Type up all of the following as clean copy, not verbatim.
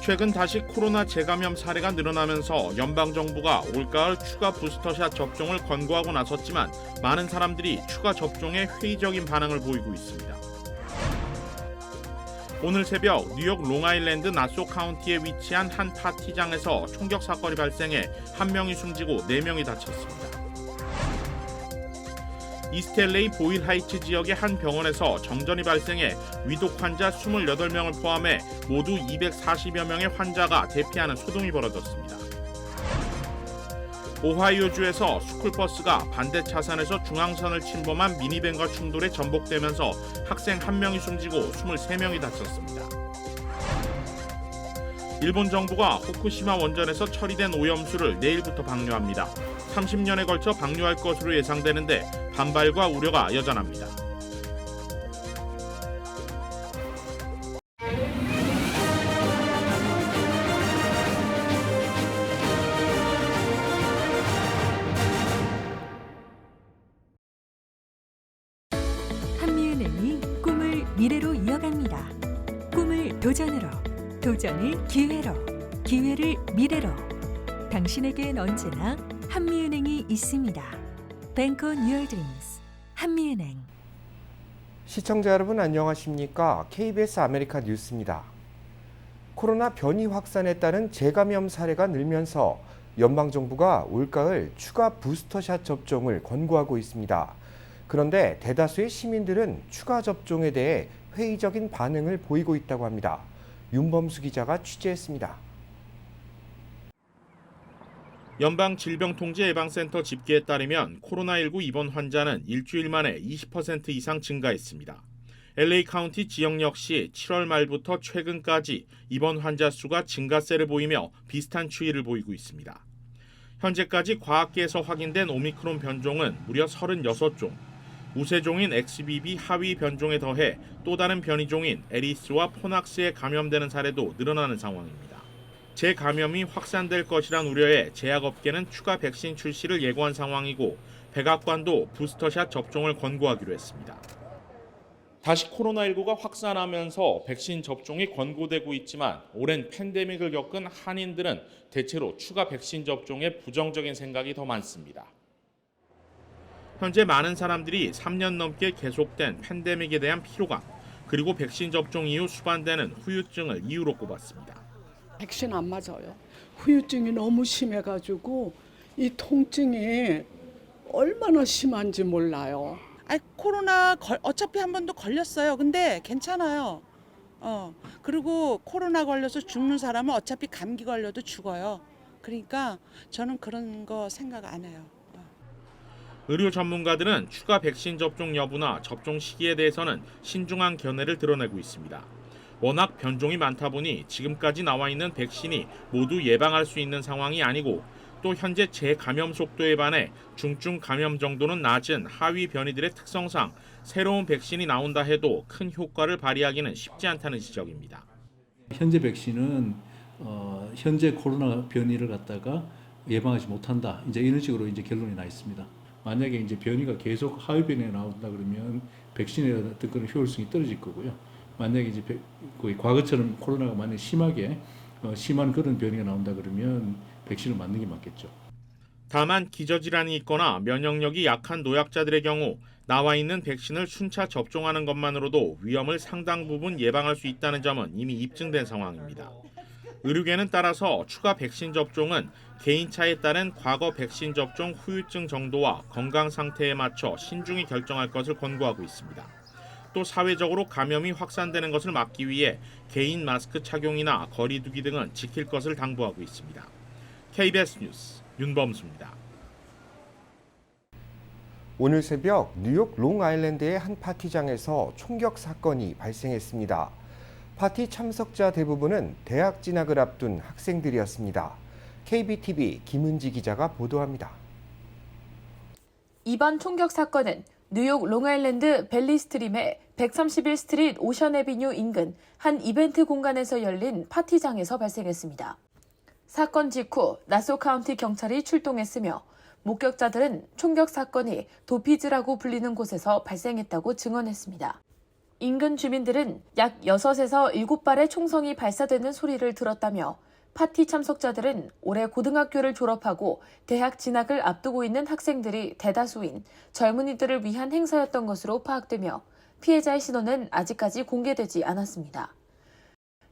최근 다시 코로나 재감염 사례가 늘어나면서 연방정부가 올가을 추가 부스터샷 접종을 권고하고 나섰지만 많은 사람들이 추가 접종에 회의적인 반응을 보이고 있습니다. 오늘 새벽 뉴욕 롱아일랜드 나소 카운티에 위치한 한 파티장에서 총격 사건이 발생해 한 명이 숨지고 4명이 다쳤습니다. 이스트LA 보일 하이츠 지역의 한 병원에서 정전이 발생해 위독 환자 28명을 포함해 모두 240여 명의 환자가 대피하는 소동이 벌어졌습니다. 오하이오주에서 스쿨버스가 반대 차선에서 중앙선을 침범한 미니밴과 충돌에 전복되면서 학생 1명이 숨지고 23명이 다쳤습니다. 일본 정부가 후쿠시마 원전에서 처리된 오염수를 내일부터 방류합니다. 30년에 걸쳐 방류할 것으로 예상되는데 반발과 우려가 여전합니다. 한미은행이 꿈을 미래로 이어갑니다. 꿈을 도전으로, 도전을 기회로, 기회를 미래로. 당신에겐 언제나 한미은행이 있습니다. Bank on your dreams. 한미은행. 시청자 여러분 안녕하십니까? KBS 아메리카 뉴스입니다. 코로나 변이 확산에 따른 재감염 사례가 늘면서 연방정부가 올가을 추가 부스터샷 접종을 권고하고 있습니다. 그런데 대다수의 시민들은 추가 접종에 대해 회의적인 반응을 보이고 있다고 합니다. 윤범수 기자가 취재했습니다. 연방질병통제예방센터 집계에 따르면 코로나19 입원 환자는 일주일 만에 20% 이상 증가했습니다. LA 카운티 지역 역시 7월 말부터 최근까지 입원 환자 수가 증가세를 보이며 비슷한 추이를 보이고 있습니다. 현재까지 과학계에서 확인된 오미크론 변종은 무려 36종, 우세종인 XBB 하위 변종에 더해 또 다른 변이종인 에리스와 포낙스에 감염되는 사례도 늘어나는 상황입니다. 재감염이 확산될 것이란 우려에 제약업계는 추가 백신 출시를 예고한 상황이고 백악관도 부스터샷 접종을 권고하기로 했습니다. 다시 코로나19가 확산하면서 백신 접종이 권고되고 있지만 오랜 팬데믹을 겪은 한인들은 대체로 추가 백신 접종에 부정적인 생각이 더 많습니다. 현재 많은 사람들이 3년 넘게 계속된 팬데믹에 대한 피로감, 그리고 백신 접종 이후 수반되는 후유증을 이유로 꼽았습니다. 백신 안 맞아요. 후유증이 너무 심해가지고 이 통증이 얼마나 심한지 몰라요. 코로나 어차피 한 번도 걸렸어요. 근데 괜찮아요. 그리고 코로나 걸려서 죽는 사람은 어차피 감기 걸려도 죽어요. 그러니까 저는 그런 거 생각 안 해요. 의료 전문가들은 추가 백신 접종 여부나 접종 시기에 대해서는 신중한 견해를 드러내고 있습니다. 워낙 변종이 많다 보니 지금까지 나와 있는 백신이 모두 예방할 수 있는 상황이 아니고 또 현재 재감염 속도에 반해 중증 감염 정도는 낮은 하위 변이들의 특성상 새로운 백신이 나온다 해도 큰 효과를 발휘하기는 쉽지 않다는 지적입니다. 현재 백신은 현재 코로나 변이를 갖다가 예방하지 못한다. 이제 이런 식으로 이제 결론이 나 있습니다. 만약에 이제 변이가 계속 하위 변이가 나온다 그러면 백신의 어떤 그런 효율성이 떨어질 거고요. 만약에 이제 거의 과거처럼 코로나가 만약 심하게 심한 그런 변이가 나온다 그러면 백신을 맞는 게 맞겠죠. 다만 기저질환이 있거나 면역력이 약한 노약자들의 경우 나와 있는 백신을 순차 접종하는 것만으로도 위험을 상당 부분 예방할 수 있다는 점은 이미 입증된 상황입니다. 의료계는 따라서 추가 백신 접종은 개인차에 따른 과거 백신 접종 후유증 정도와 건강 상태에 맞춰 신중히 결정할 것을 권고하고 있습니다. 또 사회적으로 감염이 확산되는 것을 막기 위해 개인 마스크 착용이나 거리 두기 등은 지킬 것을 당부하고 있습니다. KBS 뉴스 윤범수입니다. 오늘 새벽 뉴욕 롱아일랜드의 한 파티장에서 총격 사건이 발생했습니다. 파티 참석자 대부분은 대학 진학을 앞둔 학생들이었습니다. KBTV 김은지 기자가 보도합니다. 이번 총격 사건은 뉴욕 롱아일랜드 벨리 스트림의 131스트리트 오션 애비뉴 인근 한 이벤트 공간에서 열린 파티장에서 발생했습니다. 사건 직후 나소 카운티 경찰이 출동했으며 목격자들은 총격 사건이 도피즈라고 불리는 곳에서 발생했다고 증언했습니다. 인근 주민들은 약 6에서 7발의 총성이 발사되는 소리를 들었다며 파티 참석자들은 올해 고등학교를 졸업하고 대학 진학을 앞두고 있는 학생들이 대다수인 젊은이들을 위한 행사였던 것으로 파악되며 피해자의 신원은 아직까지 공개되지 않았습니다.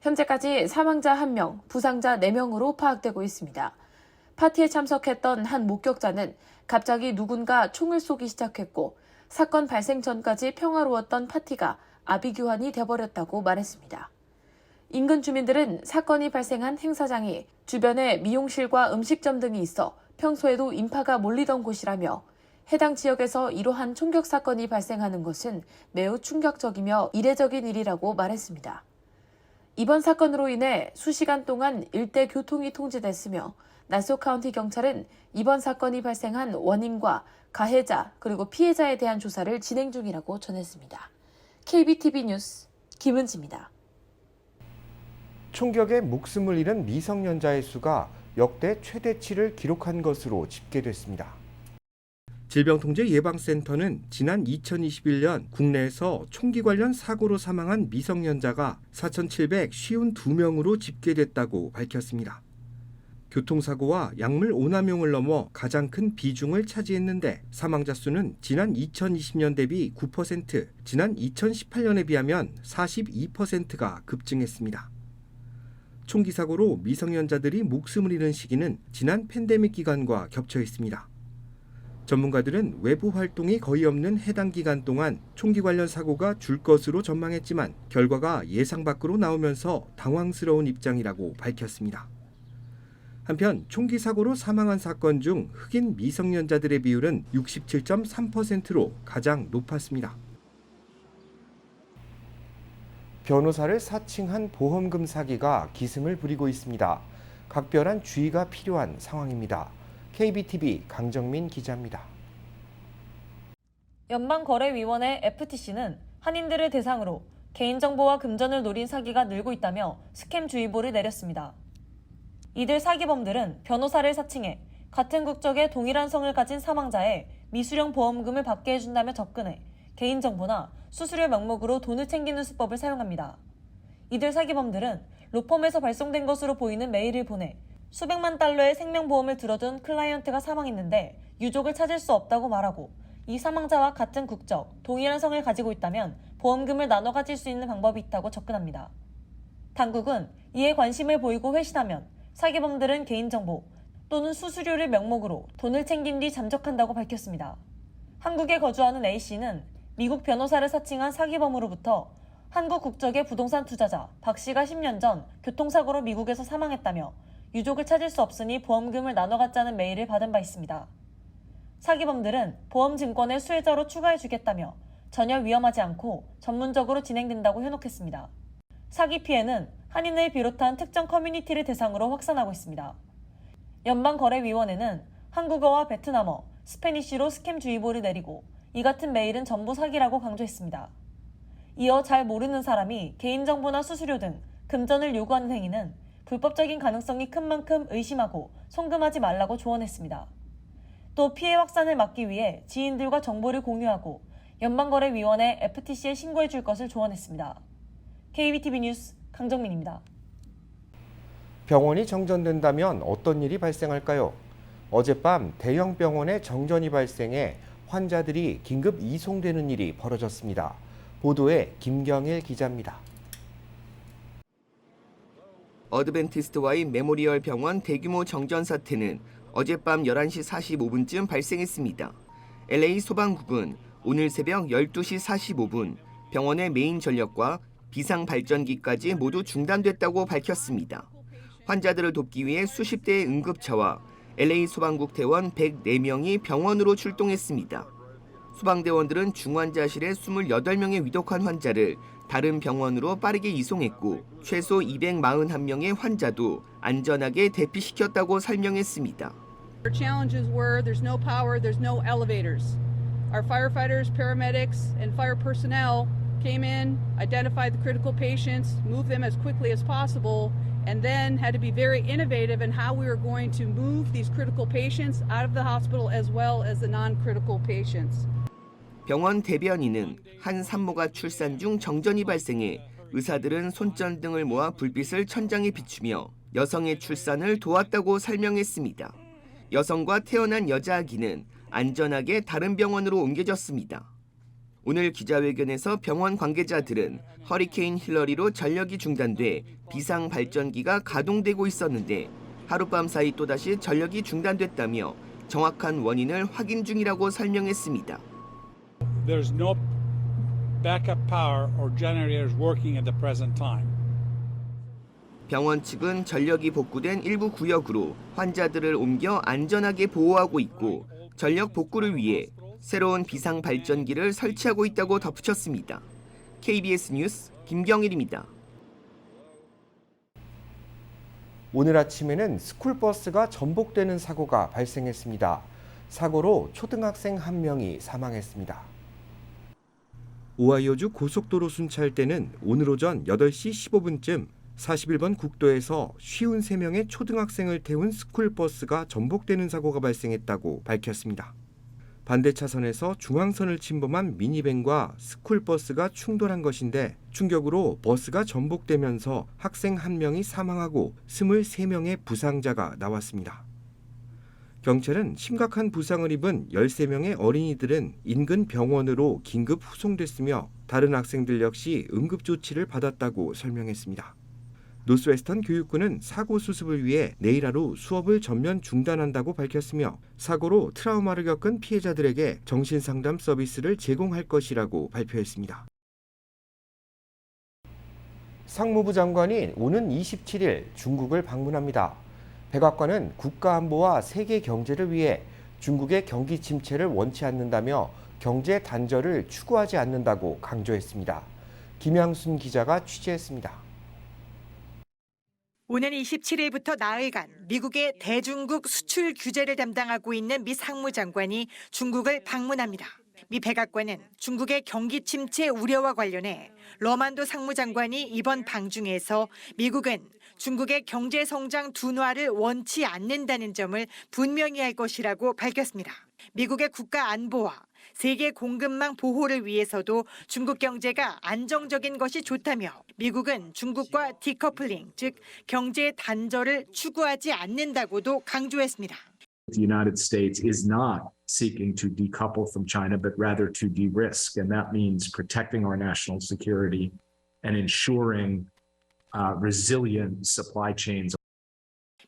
현재까지 사망자 1명, 부상자 4명으로 파악되고 있습니다. 파티에 참석했던 한 목격자는 갑자기 누군가 총을 쏘기 시작했고 사건 발생 전까지 평화로웠던 파티가 아비규환이 돼버렸다고 말했습니다. 인근 주민들은 사건이 발생한 행사장이 주변에 미용실과 음식점 등이 있어 평소에도 인파가 몰리던 곳이라며 해당 지역에서 이러한 총격 사건이 발생하는 것은 매우 충격적이며 이례적인 일이라고 말했습니다. 이번 사건으로 인해 수시간 동안 일대 교통이 통제됐으며 나소 카운티 경찰은 이번 사건이 발생한 원인과 가해자 그리고 피해자에 대한 조사를 진행 중이라고 전했습니다. KBTV 뉴스 김은지입니다. 총격에 목숨을 잃은 미성년자의 수가 역대 최대치를 기록한 것으로 집계됐습니다. 질병통제예방센터는 지난 2021년 국내에서 총기 관련 사고로 사망한 미성년자가 4,752명으로 집계됐다고 밝혔습니다. 교통사고와 약물 오남용을 넘어 가장 큰 비중을 차지했는데 사망자 수는 지난 2020년 대비 9%, 지난 2018년에 비하면 42%가 급증했습니다. 총기 사고로 미성년자들이 목숨을 잃은 시기는 지난 팬데믹 기간과 겹쳐 있습니다. 전문가들은 외부 활동이 거의 없는 해당 기간 동안 총기 관련 사고가 줄 것으로 전망했지만 결과가 예상 밖으로 나오면서 당황스러운 입장이라고 밝혔습니다. 한편 총기 사고로 사망한 사건 중 흑인 미성년자들의 비율은 67.3%로 가장 높았습니다. 변호사를 사칭한 보험금 사기가 기승을 부리고 있습니다. 각별한 주의가 필요한 상황입니다. KBTV 강정민 기자입니다. 연방거래위원회 FTC는 한인들을 대상으로 개인정보와 금전을 노린 사기가 늘고 있다며 스캠 주의보를 내렸습니다. 이들 사기범들은 변호사를 사칭해 같은 국적의 동일한 성을 가진 사망자의 미수령 보험금을 받게 해준다며 접근해 개인정보나 수수료 명목으로 돈을 챙기는 수법을 사용합니다. 이들 사기범들은 로펌에서 발송된 것으로 보이는 메일을 보내 수백만 달러의 생명보험을 들어둔 클라이언트가 사망했는데 유족을 찾을 수 없다고 말하고 이 사망자와 같은 국적, 동일한 성을 가지고 있다면 보험금을 나눠 가질 수 있는 방법이 있다고 접근합니다. 당국은 이에 관심을 보이고 회신하면 사기범들은 개인정보 또는 수수료를 명목으로 돈을 챙긴 뒤 잠적한다고 밝혔습니다. 한국에 거주하는 A씨는 미국 변호사를 사칭한 사기범으로부터 한국 국적의 부동산 투자자 박씨가 10년 전 교통사고로 미국에서 사망했다며 유족을 찾을 수 없으니 보험금을 나눠 갖자는 메일을 받은 바 있습니다. 사기범들은 보험증권을 수혜자로 추가해주겠다며 전혀 위험하지 않고 전문적으로 진행된다고 현혹했습니다. 사기 피해는 한인을 비롯한 특정 커뮤니티를 대상으로 확산하고 있습니다. 연방거래위원회는 한국어와 베트남어, 스페니쉬로 스캠 주의보를 내리고 이 같은 메일은 전부 사기라고 강조했습니다. 이어 잘 모르는 사람이 개인정보나 수수료 등 금전을 요구하는 행위는 불법적인 가능성이 큰 만큼 의심하고 송금하지 말라고 조언했습니다. 또 피해 확산을 막기 위해 지인들과 정보를 공유하고 연방거래위원회 FTC에 신고해 줄 것을 조언했습니다. KBTV 뉴스 강정민입니다. 병원이 정전된다면 어떤 일이 발생할까요? 어젯밤 대형 병원에 정전이 발생해 환자들이 긴급 이송되는 일이 벌어졌습니다. 보도에 김경일 기자입니다. 어드벤티스트와의 메모리얼 병원 대규모 정전 사태는 어젯밤 11시 45분쯤 발생했습니다. LA 소방국은 오늘 새벽 12시 45분 병원의 메인 전력과 비상 발전기까지 모두 중단됐다고 밝혔습니다. 환자들을 돕기 위해 수십 대의 응급차와 LA 소방국 대원 104명이 병원으로 출동했습니다. 소방대원들은 중환자실에 28명의 위독한 환자를 다른 병원으로 빠르게 이송했고 최소 241명의 환자도 안전하게 대피시켰다고 설명했습니다. Our challenges were there's no power, there's no elevators. Our firefighters, paramedics, and fire personnel came in, identified the critical patients, moved them as quickly as possible, and then had to be very innovative in how we were going to move these critical patients out of the hospital as well as the non-critical patients. 병원 대변인은 한 산모가 출산 중 정전이 발생해 의사들은 손전등을 모아 불빛을 천장에 비추며 여성의 출산을 도왔다고 설명했습니다. 여성과 태어난 여자 아기는 안전하게 다른 병원으로 옮겨졌습니다. 오늘 기자회견에서 병원 관계자들은 허리케인 힐러리로 전력이 중단돼 비상 발전기가 가동되고 있었는데 하룻밤 사이 또다시 전력이 중단됐다며 정확한 원인을 확인 중이라고 설명했습니다. There's no backup power or generators working at the present time. 병원 측은 전력이 복구된 일부 구역으로 환자들을 옮겨 안전하게 보호하고 있고 전력 복구를 위해 새로운 비상 발전기를 설치하고 있다고 덧붙였습니다. KBS 뉴스 김경일입니다. 오늘 아침에는 스쿨버스가 전복되는 사고가 발생했습니다. 사고로 초등학생 1명이 사망했습니다. 오하이오주 고속도로 순찰대는 오늘 오전 8시 15분쯤 41번 국도에서 53명의 초등학생을 태운 스쿨버스가 전복되는 사고가 발생했다고 밝혔습니다. 반대 차선에서 중앙선을 침범한 미니밴과 스쿨버스가 충돌한 것인데 충격으로 버스가 전복되면서 학생 1명이 사망하고 23명의 부상자가 나왔습니다. 경찰은 심각한 부상을 입은 13명의 어린이들은 인근 병원으로 긴급 후송됐으며 다른 학생들 역시 응급조치를 받았다고 설명했습니다. 노스웨스턴 교육부는 사고 수습을 위해 내일 하루 수업을 전면 중단한다고 밝혔으며 사고로 트라우마를 겪은 피해자들에게 정신상담 서비스를 제공할 것이라고 발표했습니다. 상무부 장관이 오는 27일 중국을 방문합니다. 백악관은 국가안보와 세계 경제를 위해 중국의 경기 침체를 원치 않는다며 경제 단절을 추구하지 않는다고 강조했습니다. 김양순 기자가 취재했습니다. 오는 27일부터 나흘간 미국의 대중국 수출 규제를 담당하고 있는 미 상무장관이 중국을 방문합니다. 미 백악관은 중국의 경기 침체 우려와 관련해 러만도 상무장관이 이번 방중에서 미국은 중국의 경제 성장 둔화를 원치 않는다는 점을 분명히 할 것이라고 밝혔습니다. 미국의 국가 안보와 세계 공급망 보호를 위해서도 중국 경제가 안정적인 것이 좋다며 미국은 중국과 디커플링, 즉 경제 단절을 추구하지 않는다고도 강조했습니다. The United States is not seeking to decouple from China, but rather to de-risk, and that means protecting our national security and ensuring resilient supply chains.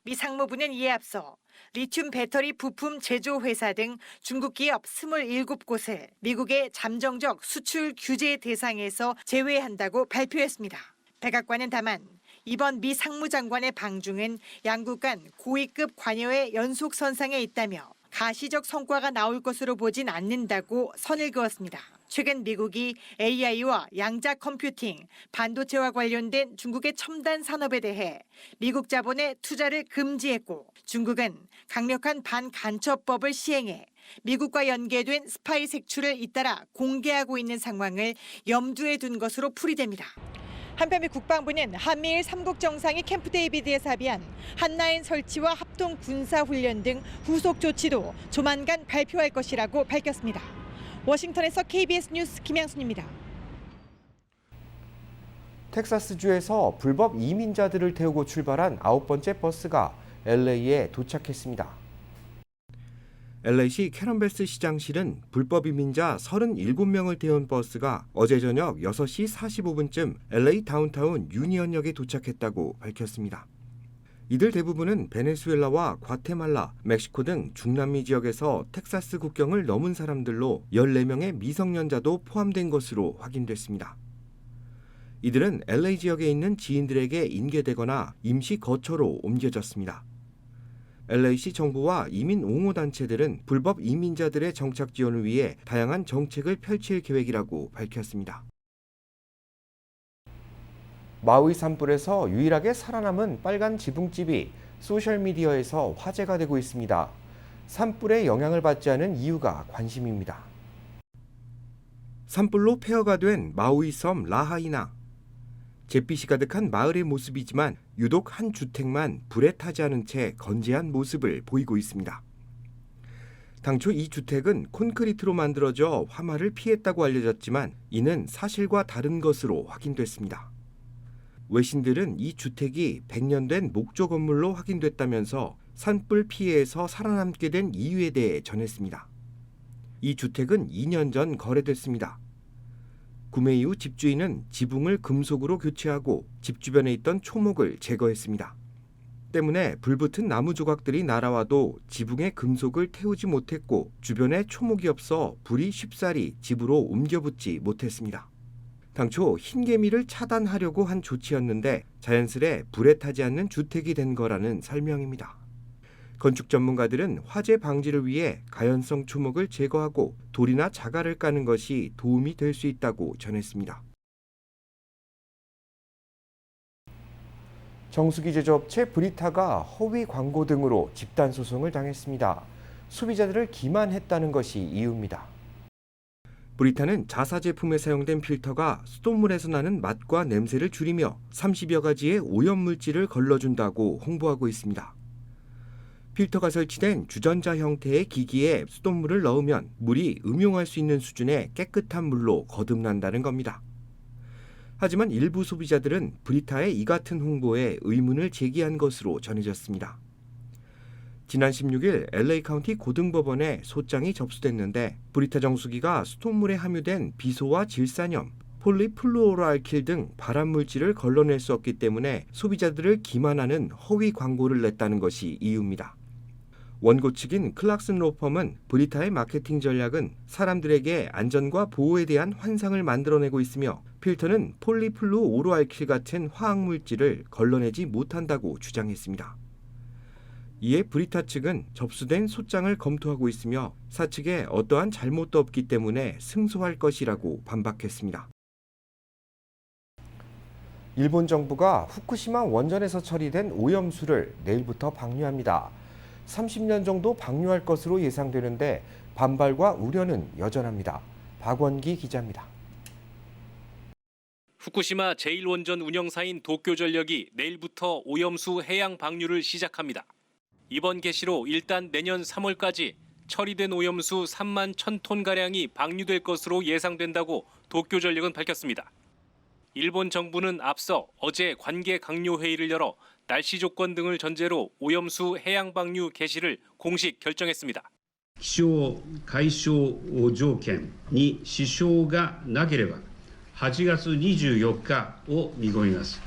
미 상무부는 이에 앞서 리튬 배터리 부품 제조 회사 등 중국 기업 27곳을 미국의 잠정적 수출 규제 대상에서 제외한다고 발표했습니다. 백악관은 다만 이번 미 상무장관의 방중은 양국 간 고위급 관여의 연속선상에 있다며 가시적 성과가 나올 것으로 보진 않는다고 선을 그었습니다. 최근 미국이 AI와 양자 컴퓨팅, 반도체와 관련된 중국의 첨단 산업에 대해 미국 자본의 투자를 금지했고 중국은 강력한 반간첩법을 시행해 미국과 연계된 스파이 색출을 잇따라 공개하고 있는 상황을 염두에 둔 것으로 풀이됩니다. 한편 미 국방부는 한미일 3국 정상이 캠프 데이비드에서 합의한 한라인 설치와 합동 군사훈련 등 후속 조치도 조만간 발표할 것이라고 밝혔습니다. 워싱턴에서 KBS 뉴스 김양순입니다. 텍사스주에서 불법 이민자들을 태우고 출발한 9번째 버스가 LA에 도착했습니다. LA시 캐런베스 시장실은 불법 이민자 37명을 태운 버스가 어제 저녁 6시 45분쯤 LA 다운타운 유니언역에 도착했다고 밝혔습니다. 이들 대부분은 베네수엘라와 과테말라, 멕시코 등 중남미 지역에서 텍사스 국경을 넘은 사람들로 14명의 미성년자도 포함된 것으로 확인됐습니다. 이들은 LA 지역에 있는 지인들에게 인계되거나 임시 거처로 옮겨졌습니다. LA시 정부와 이민 옹호단체들은 불법 이민자들의 정착 지원을 위해 다양한 정책을 펼칠 계획이라고 밝혔습니다. 마우이 산불에서 유일하게 살아남은 빨간 지붕집이 소셜미디어에서 화제가 되고 있습니다. 산불의 영향을 받지 않은 이유가 관심입니다. 산불로 폐허가 된 마우이 섬 라하이나. 잿빛이 가득한 마을의 모습이지만 유독 한 주택만 불에 타지 않은 채 건재한 모습을 보이고 있습니다. 당초 이 주택은 콘크리트로 만들어져 화마를 피했다고 알려졌지만 이는 사실과 다른 것으로 확인됐습니다. 외신들은 이 주택이 100년 된 목조 건물로 확인됐다면서 산불 피해에서 살아남게 된 이유에 대해 전했습니다. 이 주택은 2년 전 거래됐습니다. 구매 이후 집주인은 지붕을 금속으로 교체하고 집 주변에 있던 초목을 제거했습니다. 때문에 불붙은 나무 조각들이 날아와도 지붕에 금속을 태우지 못했고 주변에 초목이 없어 불이 쉽사리 집으로 옮겨붙지 못했습니다. 당초 흰개미를 차단하려고 한 조치였는데 자연스레 불에 타지 않는 주택이 된 거라는 설명입니다. 건축 전문가들은 화재 방지를 위해 가연성 초목을 제거하고 돌이나 자갈을 까는 것이 도움이 될 수 있다고 전했습니다. 정수기 제조업체 브리타가 허위 광고 등으로 집단 소송을 당했습니다. 소비자들을 기만했다는 것이 이유입니다. 브리타는 자사 제품에 사용된 필터가 수돗물에서 나는 맛과 냄새를 줄이며 30여 가지의 오염물질을 걸러준다고 홍보하고 있습니다. 필터가 설치된 주전자 형태의 기기에 수돗물을 넣으면 물이 음용할 수 있는 수준의 깨끗한 물로 거듭난다는 겁니다. 하지만 일부 소비자들은 브리타의 이 같은 홍보에 의문을 제기한 것으로 전해졌습니다. 지난 16일 LA 카운티 고등법원에 소장이 접수됐는데 브리타 정수기가 수돗물에 함유된 비소와 질산염, 폴리플루오로알킬 등 발암물질을 걸러낼 수 없기 때문에 소비자들을 기만하는 허위 광고를 냈다는 것이 이유입니다. 원고 측인 클락슨 로펌은 브리타의 마케팅 전략은 사람들에게 안전과 보호에 대한 환상을 만들어내고 있으며 필터는 폴리플루오로알킬 같은 화학물질을 걸러내지 못한다고 주장했습니다. 이에 브리타 측은 접수된 소장을 검토하고 있으며 사측에 어떠한 잘못도 없기 때문에 승소할 것이라고 반박했습니다. 일본 정부가 후쿠시마 원전에서 처리된 오염수를 내일부터 방류합니다. 30년 정도 방류할 것으로 예상되는데 반발과 우려는 여전합니다. 박원기 기자입니다. 후쿠시마 제1원전 운영사인 도쿄전력이 내일부터 오염수 해양 방류를 시작합니다. 이번 개시로 일단 내년 3월까지 처리된 오염수 3만 1,000톤가량이 방류될 것으로 예상된다고 도쿄전력은 밝혔습니다. 일본 정부는 앞서 어제 관계 강요 회의를 열어 날씨 조건 등을 전제로 오염수 해양 방류 개시를 공식 결정했습니다. 気象海象条件に支障がなければ8月24日を見込みます.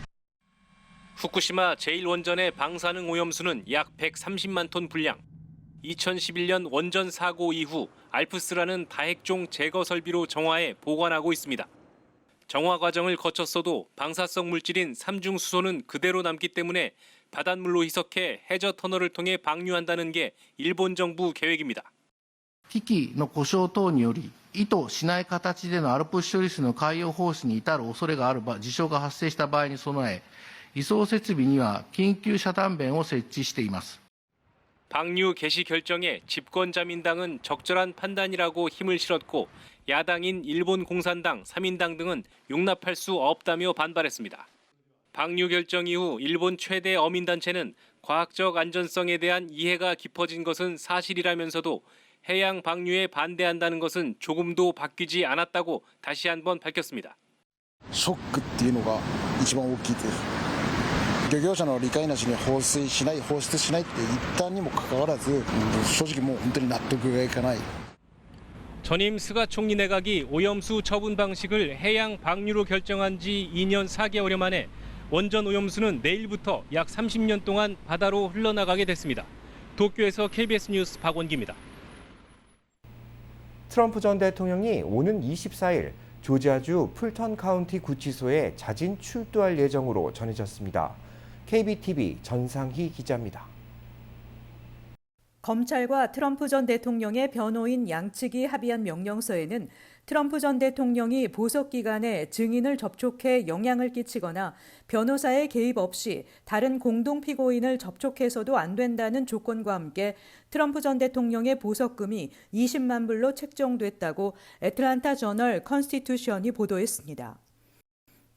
후쿠시마 제1원전의 방사능 오염수는 약 130만 톤 분량. 2011년 원전 사고 이후 알프스라는 다핵종 제거 설비로 정화해 보관하고 있습니다. 정화 과정을 거쳤어도 방사성 물질인 삼중수소는 그대로 남기 때문에 바닷물로 희석해 해저 터널을 통해 방류한다는 게 일본 정부 계획입니다. 機器の故障等により意図しない形でのALPS処理水の海洋放出に至る恐れがある事象が発生した場合に備え、移送設備には緊急遮断弁を設置しています. 방류 개시 결정에 집권자민당은 적절한 판단이라고 힘을 실었고 야당인 일본 공산당, 3인당 등은 용납할 수 없다며 반발했습니다. 방류 결정 이후 일본 최대 어민단체는 과학적 안전성에 대한 이해가 깊어진 것은 사실이라면서도 해양 방류에 반대한다는 것은 조금도 바뀌지 않았다고 다시 한번 밝혔습니다. ショックっていうのが一番大きいです。漁業者の理解なしに放出しないって言ったにもかかわらず、正直もう本当に納得がいかない。 전임 스가 총리 내각이 오염수 처분 방식을 해양 방류로 결정한 지 2년 4개월여 만에 원전 오염수는 내일부터 약 30년 동안 바다로 흘러나가게 됐습니다. 도쿄에서 KBS 뉴스 박원기입니다. 트럼프 전 대통령이 오는 24일 조지아주 풀턴 카운티 구치소에 자진 출두할 예정으로 전해졌습니다. KBTV 전상희 기자입니다. 검찰과 트럼프 전 대통령의 변호인 양측이 합의한 명령서에는 트럼프 전 대통령이 보석 기간에 증인을 접촉해 영향을 끼치거나 변호사의 개입 없이 다른 공동 피고인을 접촉해서도 안 된다는 조건과 함께 트럼프 전 대통령의 보석금이 20만 불로 책정됐다고 애틀란타 저널 컨스티튜션이 보도했습니다.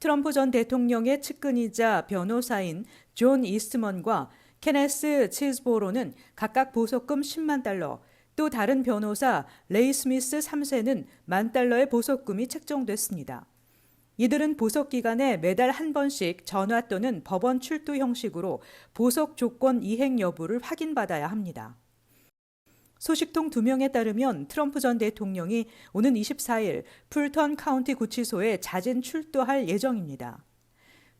트럼프 전 대통령의 측근이자 변호사인 존 이스트먼과 케네스 치즈보로는 각각 보석금 10만 달러, 또 다른 변호사 레이 스미스 3세는 $10,000의 보석금이 책정됐습니다. 이들은 보석 기간에 매달 한 번씩 전화 또는 법원 출두 형식으로 보석 조건 이행 여부를 확인받아야 합니다. 소식통 2명에 따르면 트럼프 전 대통령이 오는 24일 풀턴 카운티 구치소에 자진 출두할 예정입니다.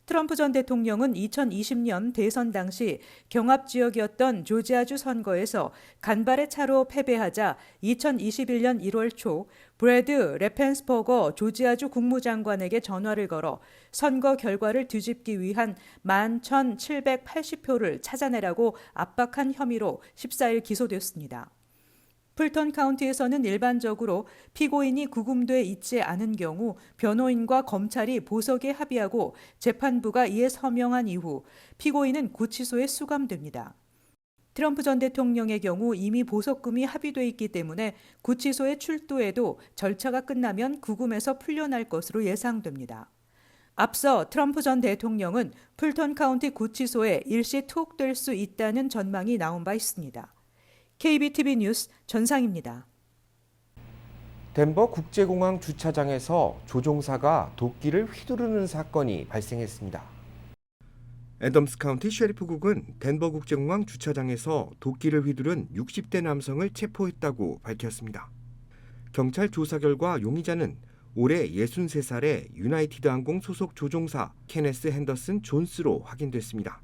트럼프 전 대통령은 2020년 대선 당시 경합 지역이었던 조지아주 선거에서 간발의 차로 패배하자 2021년 1월 초 브래드 레펜스버거 조지아주 국무장관에게 전화를 걸어 선거 결과를 뒤집기 위한 11,780표를 찾아내라고 압박한 혐의로 14일 기소됐습니다. 풀턴 카운티에서는 일반적으로 피고인이 구금돼 있지 않은 경우 변호인과 검찰이 보석에 합의하고 재판부가 이에 서명한 이후 피고인은 구치소에 수감됩니다. 트럼프 전 대통령의 경우 이미 보석금이 합의돼 있기 때문에 구치소에 출두해도 절차가 끝나면 구금에서 풀려날 것으로 예상됩니다. 앞서 트럼프 전 대통령은 풀턴 카운티 구치소에 일시 투옥될 수 있다는 전망이 나온 바 있습니다. KBTV 뉴스 전상입니다. 덴버 국제공항 주차장에서 조종사가 도끼를 휘두르는 사건이 발생했습니다. 애덤스 카운티 셰리프국은 덴버 국제공항 주차장에서 도끼를 휘두른 60대 남성을 체포했다고 밝혔습니다. 경찰 조사 결과 용의자는 올해 63살의 유나이티드 항공 소속 조종사 케네스 핸더슨 존스로 확인됐습니다.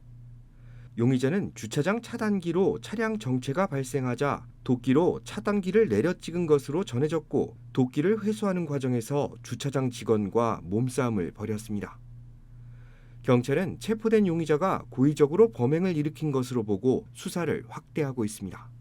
용의자는 주차장 차단기로 차량 정체가 발생하자 도끼로 차단기를 내려 찍은 것으로 전해졌고 도끼를 회수하는 과정에서 주차장 직원과 몸싸움을 벌였습니다. 경찰은 체포된 용의자가 고의적으로 범행을 일으킨 것으로 보고 수사를 확대하고 있습니다.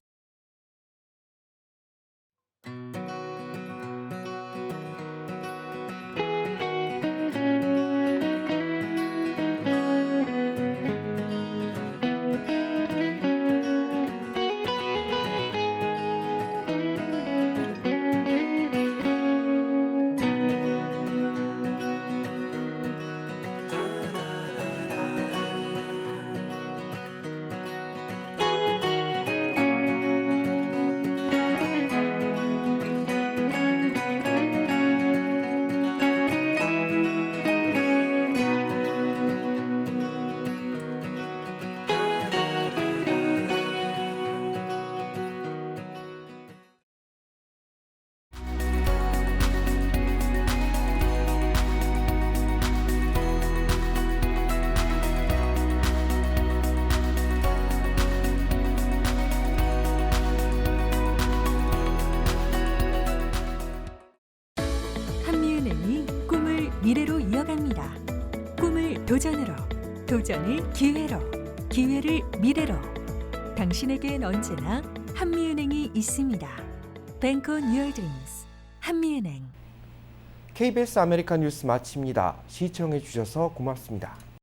미래로 이어갑니다. 꿈을 도전으로, 도전을 기회로, 기회를 미래로. 당신에겐 언제나 한미은행이 있습니다. Bank on your dreams. 한미은행. KBS 아메리카 뉴스 마칩니다. 시청해 주셔서 고맙습니다.